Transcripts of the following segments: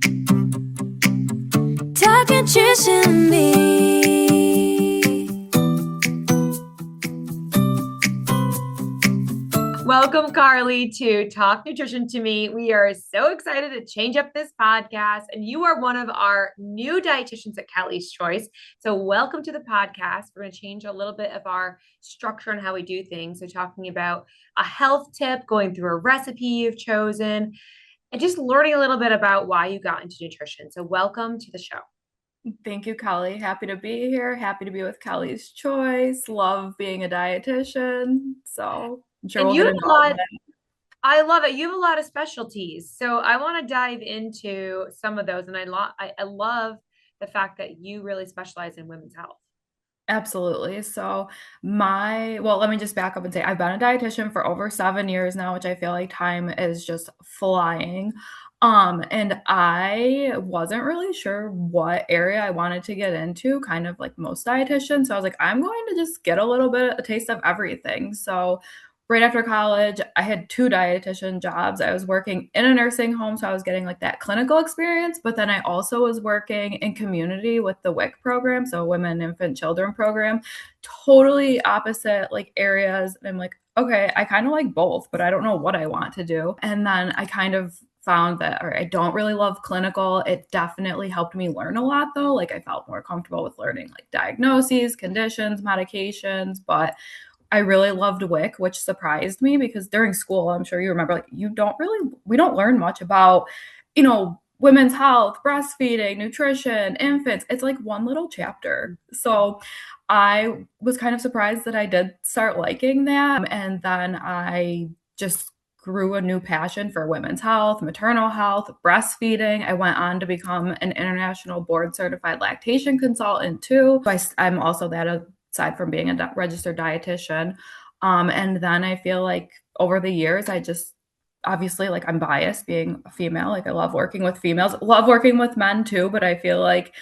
Talk nutrition me. Welcome, Carly, to Talk Nutrition to Me. We are so excited to change up this podcast, and you are one of our new dietitians at Callie's Choice. So, welcome to the podcast. We're going to change a little bit of our structure on how we do things. So, talking about a health tip, going through a recipe you've chosen, and just learning a little bit about why you got into nutrition. So, welcome to the show. Thank you, Kelly. Happy to be here. Happy to be with Kelly's Choice. Love being a dietitian. So I'm sure And we'll you get have into a all of lot. that. I love it. You have a lot of specialties. So I want to dive into some of those. And I love the fact that you really specialize in women's health. Absolutely. Well, let me just back up and say I've been a dietitian for over 7 years now, which I feel like time is just flying. And I wasn't really sure what area I wanted to get into, kind of like most dietitians. So I was like, I'm going to just get a taste of everything. So right after college, I had two dietitian jobs. I was working in a nursing home, so I was getting like that clinical experience, but then I also was working in community with the WIC program, so Women, Infant, Children program, totally opposite like areas. And I'm like, okay, I kind of like both, but I don't know what I want to do. And then I kind of found that, or I don't really love clinical. It definitely helped me learn a lot though. Like I felt more comfortable with learning like diagnoses, conditions, medications, but I really loved WIC, which surprised me because during school, I'm sure you remember, like we don't learn much about, women's health, breastfeeding, nutrition, infants. It's like one little chapter. So I was kind of surprised that I did start liking that. And then I just grew a new passion for women's health, maternal health, breastfeeding. I went on to become an international board certified lactation consultant too. I'm also that aside from being a registered dietitian. And then I feel like over the years, I just obviously like I'm biased being a female. Like I love working with females, love working with men too. But I feel like,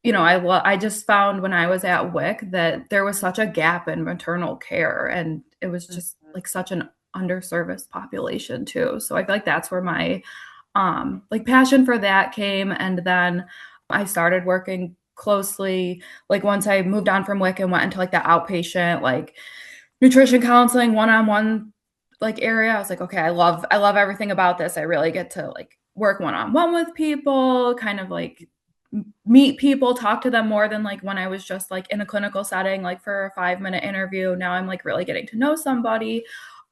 I just found when I was at WIC that there was such a gap in maternal care, and it was just like such an underserviced population too. So I feel like that's where my like passion for that came. And then I started working closely, like once I moved on from WIC and went into like the outpatient, like nutrition counseling, one-on-one like area. I was like, okay, I love everything about this. I really get to like work one-on-one with people, kind of like meet people, talk to them more than like when I was just like in a clinical setting, like for a 5-minute interview. Now I'm like really getting to know somebody,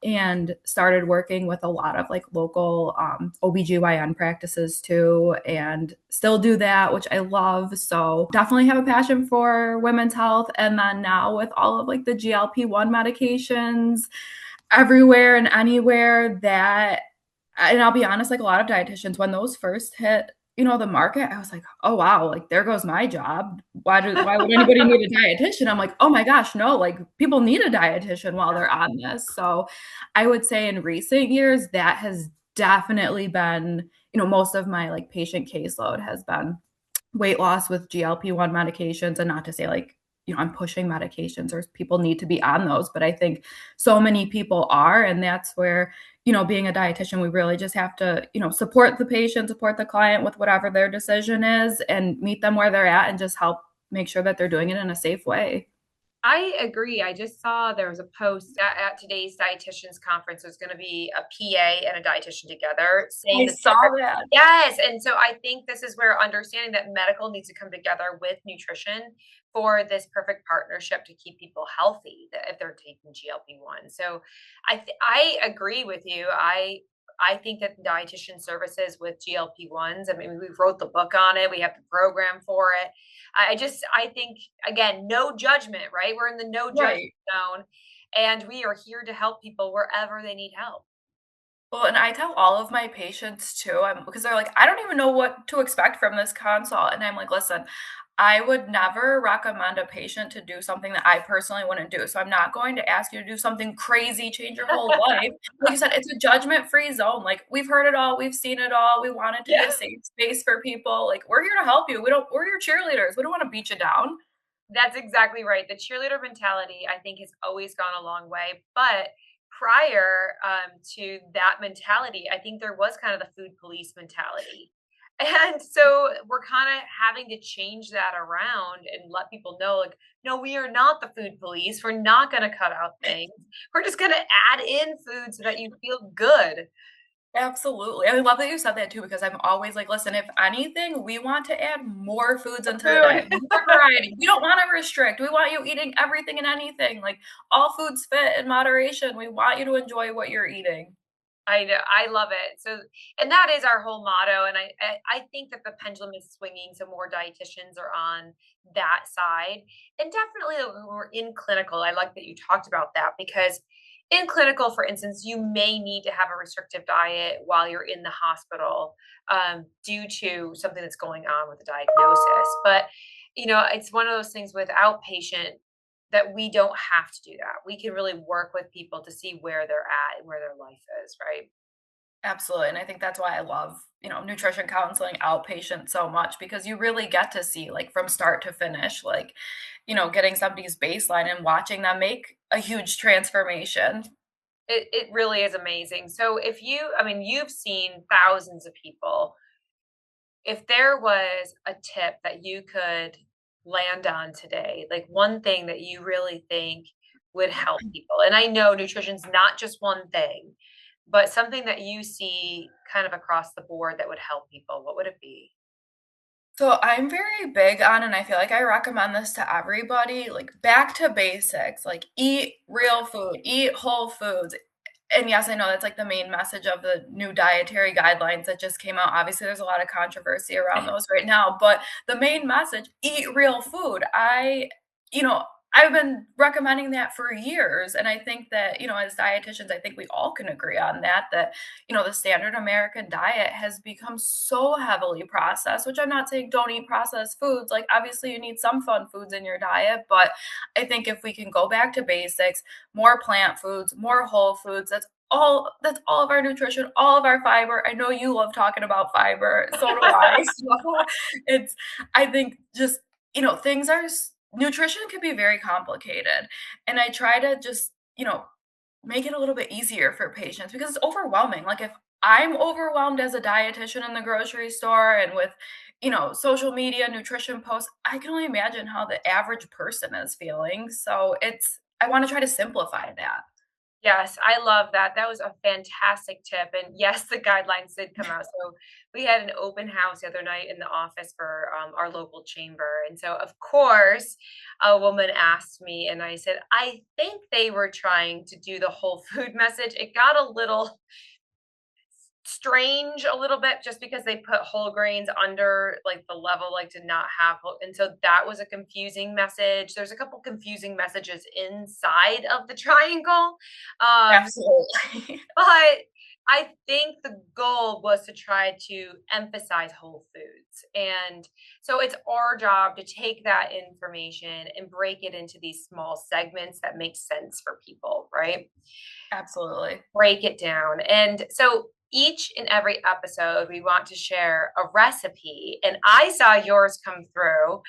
and started working with a lot of like local OBGYN practices too, and still do that, which I love. So definitely have a passion for women's health. And then now with all of like the GLP-1 medications everywhere and anywhere that, and I'll be honest, like a lot of dietitians, when those first hit, the market, I was like, oh wow, like there goes my job. Why would anybody need a dietitian? I'm like, oh my gosh, no, like people need a dietitian while they're on this. So I would say in recent years, that has definitely been, most of my like patient caseload has been weight loss with GLP-1 medications. And not to say like, I'm pushing medications or people need to be on those, but I think so many people are. And that's where, being a dietitian, we really just have to, support the patient, support the client with whatever their decision is, and meet them where they're at and just help make sure that they're doing it in a safe way. I agree. I just saw there was a post at today's dietitians conference. There's going to be a PA and a dietitian together saying I that saw that. yes. And so I think this is where understanding that medical needs to come together with nutrition for this perfect partnership to keep people healthy if they're taking GLP-1. So I agree with you. I think that dietitian services with GLP-1s, I mean, we wrote the book on it. We have the program for it. I think, again, no judgment, right? We're in the no judgment Right. zone, and we are here to help people wherever they need help. Well, and I tell all of my patients too, because they're like, I don't even know what to expect from this consult. And I'm like, listen, I would never recommend a patient to do something that I personally wouldn't do. So I'm not going to ask you to do something crazy, change your whole life. Like you said, it's a judgment-free zone. Like we've heard it all, we've seen it all. We want it to be a Yeah. safe space for people. Like we're here to help you. We're your cheerleaders. We don't want to beat you down. That's exactly right. The cheerleader mentality, I think, has always gone a long way. But prior to that mentality, I think there was kind of the food police mentality. And so we're kind of having to change that around and let people know, like, no, we are not the food police. We're not going to cut out things. We're just going to add in food so that you feel good. Absolutely. I love that you said that too, because I'm always like, listen, if anything, we want to add more foods into the Food. diet, more variety. We don't want to restrict. We want you eating everything and anything. Like all foods fit in moderation. We want you to enjoy what you're eating. I know, I love it. So, and that is our whole motto. And I think that the pendulum is swinging, so more dietitians are on that side. And definitely when we're in clinical, I like that you talked about that because in clinical, for instance, you may need to have a restrictive diet while you're in the hospital due to something that's going on with the diagnosis. But it's one of those things with outpatient that we don't have to do that. We can really work with people to see where they're at and where their life is, right? Absolutely. And I think that's why I love, nutrition counseling outpatient so much because you really get to see like from start to finish, like, getting somebody's baseline and watching them make a huge transformation. It really is amazing. So I mean, you've seen thousands of people. If there was a tip that you could land on today, like one thing that you really think would help people, and I know nutrition's not just one thing, but something that you see kind of across the board that would help people, what would it be? So I'm very big on, and I feel like I recommend this to everybody, like back to basics, like eat real food, eat whole foods. And yes, I know that's like the main message of the new dietary guidelines that just came out. Obviously, there's a lot of controversy around those right now, but the main message, eat real food. You know, I've been recommending that for years. And I think that, as dietitians, I think we all can agree on that, the standard American diet has become so heavily processed, which I'm not saying don't eat processed foods. Like, obviously, you need some fun foods in your diet, but I think if we can go back to basics, more plant foods, more whole foods, that's all of our nutrition, all of our fiber. I know you love talking about fiber, so do I. So it's I think just, things nutrition can be very complicated. And I try to just, make it a little bit easier for patients because it's overwhelming. Like if I'm overwhelmed as a dietitian in the grocery store and with, social media, nutrition posts, I can only imagine how the average person is feeling. So I want to try to simplify that. Yes, I love that. That was a fantastic tip. And yes, the guidelines did come out. So we had an open house the other night in the office for our local chamber. And so, of course, a woman asked me, and I said, I think they were trying to do the whole food message. It got a little strange a little bit just because they put whole grains under like the level like to not have and so that was a confusing message. There's a couple confusing messages inside of the triangle. Absolutely. But I think the goal was to try to emphasize whole foods. And so it's our job to take that information and break it into these small segments that make sense for people, right? Absolutely. Break it down. And so each and every episode, we want to share a recipe. And I saw yours come through.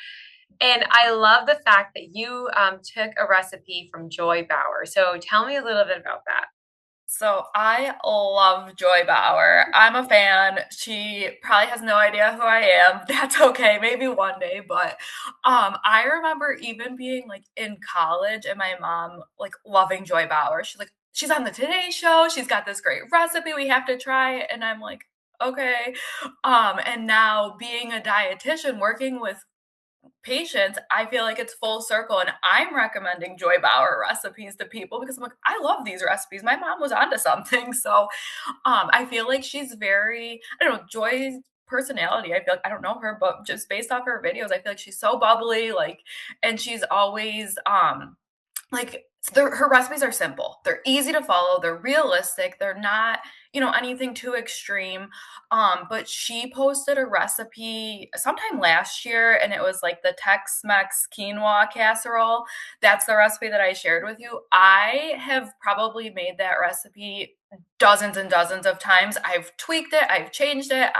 And I love the fact that you took a recipe from Joy Bauer. So tell me a little bit about that. So I love Joy Bauer. I'm a fan. She probably has no idea who I am. That's okay. Maybe one day, but I remember even being like in college and my mom like loving Joy Bauer. She's like, she's on the Today Show. She's got this great recipe. We have to try it. And I'm like, okay. And now being a dietitian working with patients, I feel like it's full circle. And I'm recommending Joy Bauer recipes to people because I'm like, I love these recipes. My mom was onto something. So I feel like she's very, I don't know, Joy's personality. I feel like I don't know her, but just based off her videos, I feel like she's so bubbly, like, and she's always like her recipes are simple. They're easy to follow. They're realistic. They're not, anything too extreme. But she posted a recipe sometime last year, and it was like the Tex-Mex quinoa casserole. That's the recipe that I shared with you. I have probably made that recipe dozens and dozens of times. I've tweaked it, I've changed it,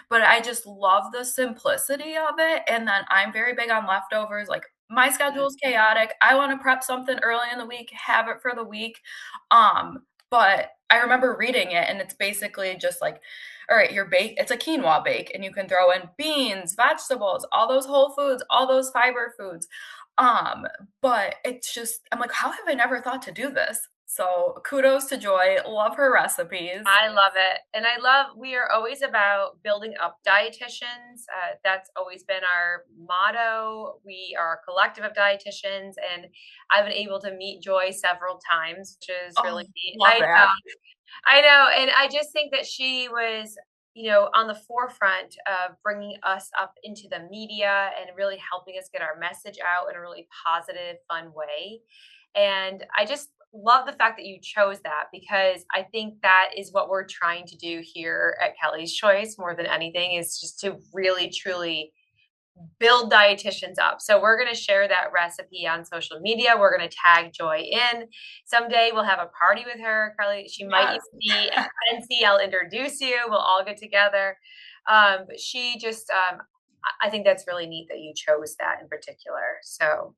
but I just love the simplicity of it. And then I'm very big on leftovers. Like my schedule is chaotic. I want to prep something early in the week, have it for the week. But I remember reading it and it's basically just like all right, your bake, it's a quinoa bake, and you can throw in beans, vegetables, all those whole foods, all those fiber foods. Um, but it's just, I'm like, how have I never thought to do this? So kudos to Joy. Love her recipes. I love it. And I love, we are always about building up dietitians. That's always been our motto. We are a collective of dietitians, and I've been able to meet Joy several times, which is really Oh, neat. love that. I know. And I just think that she was, on the forefront of bringing us up into the media and really helping us get our message out in a really positive, fun way. And I just love the fact that you chose that, because I think that is what we're trying to do here at Kelly's Choice more than anything, is just to really, truly build dietitians up. So we're going to share that recipe on social media. We're going to tag Joy in. Someday we'll have a party with her. Carly, she might Yes. even be at Spency. I'll introduce you. We'll all get together. But she just, I think that's really neat that you chose that in particular. So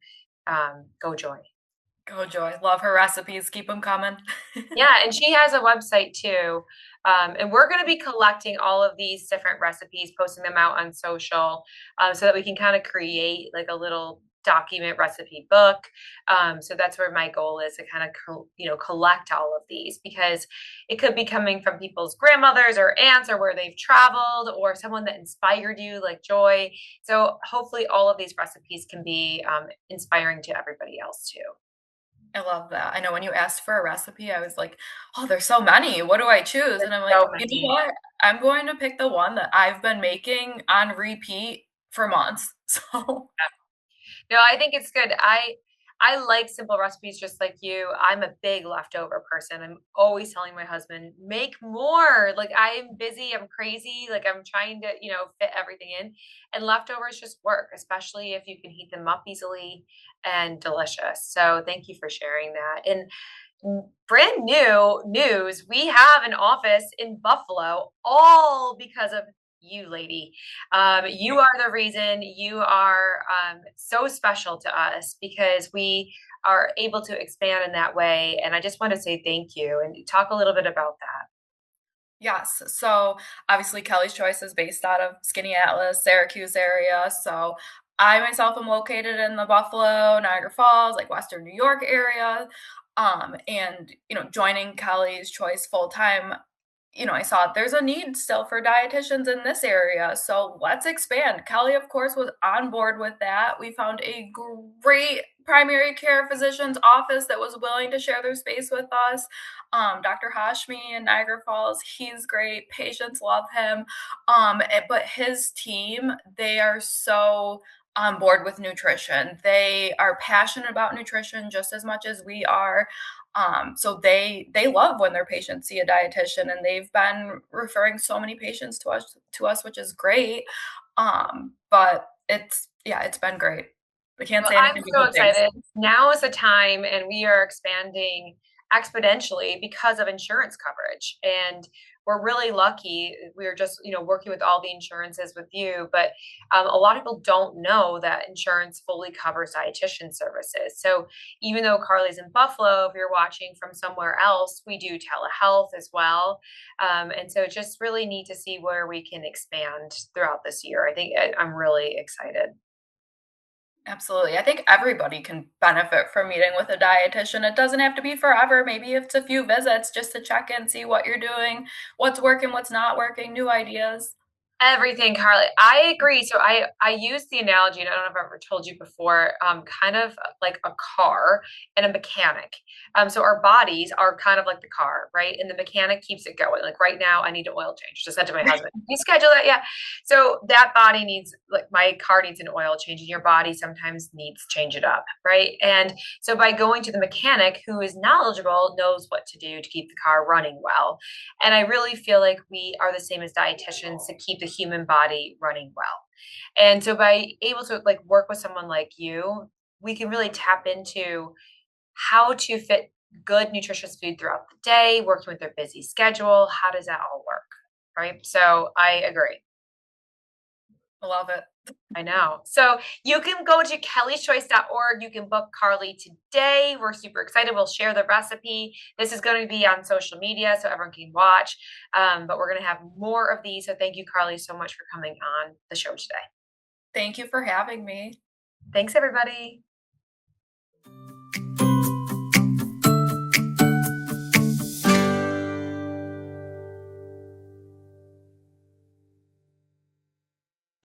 go Joy. Go Joy. Love her recipes. Keep them coming. Yeah, and she has a website too. And we're going to be collecting all of these different recipes, posting them out on social, so that we can kind of create like a little document recipe book. So that's where my goal is, to kind of, collect all of these, because it could be coming from people's grandmothers or aunts, or where they've traveled, or someone that inspired you like Joy. So hopefully all of these recipes can be inspiring to everybody else too. I love that. I know when you asked for a recipe, I was like, oh, there's so many. What do I choose? And I'm like, So you know many. what? I'm going to pick the one that I've been making on repeat for months. So, No, I think it's good. I like simple recipes just like you. I'm a big leftover person. I'm always telling my husband, make more. Like, I'm busy, I'm crazy, like I'm trying to, fit everything in. And leftovers just work, especially if you can heat them up easily and delicious. So thank you for sharing that. And brand new news, we have an office in Buffalo, all because of you, lady. You are the reason. You are so special to us, because we are able to expand in that way. And I just want to say thank you and talk a little bit about that. yes. So, obviously, Kelly's Choice is based out of Skinny Atlas, Syracuse area. So, I myself am located in the Buffalo, Niagara Falls, like Western New York area. And, joining Kelly's Choice full time, I saw there's a need still for dietitians in this area. So let's expand. Kelly, of course, was on board with that. We found a great primary care physician's office that was willing to share their space with us. Dr. Hashmi in Niagara Falls, he's great. Patients love him. But his team, they are so on board with nutrition. They are passionate about nutrition just as much as we are. So they love when their patients see a dietitian, and they've been referring so many patients to us, which is great. But it's been great. I can't Well, say I'm anything but so good things. excited. Now is the time, and we are expanding exponentially because of insurance coverage. And we're really lucky. We're just, working with all the insurances with you. But a lot of people don't know that insurance fully covers dietitian services. So even though Carly's in Buffalo, if you're watching from somewhere else, we do telehealth as well. And so just really need to see where we can expand throughout this year. I think I'm really excited. Absolutely. I think everybody can benefit from meeting with a dietitian. It doesn't have to be forever. Maybe if it's a few visits just to check in, see what you're doing, what's working, what's not working, new ideas. Everything, Carly. I agree. So I use the analogy, and I don't know if I've ever told you before, kind of like a car and a mechanic. So our bodies are kind of like the car, right? And the mechanic keeps it going. Like right now, I need an oil change. Just said to my husband, "Can you schedule that?" Yeah. So that body needs, like my car needs an oil change, and your body sometimes needs to change it up, right? And so by going to the mechanic who is knowledgeable, knows what to do to keep the car running well. And I really feel like we are the same as dietitians, to keep the human body running well. And so by able to like work with someone like you, we can really tap into how to fit good nutritious food throughout the day, working with their busy schedule. How does that all work? Right. So I agree. Love it. I know. So you can go to kellyschoice.org. You can book Carly today. We're super excited. We'll share the recipe. This is going to be on social media so everyone can watch. But we're going to have more of these. So thank you, Carly, so much for coming on the show today. Thank you for having me. Thanks, everybody.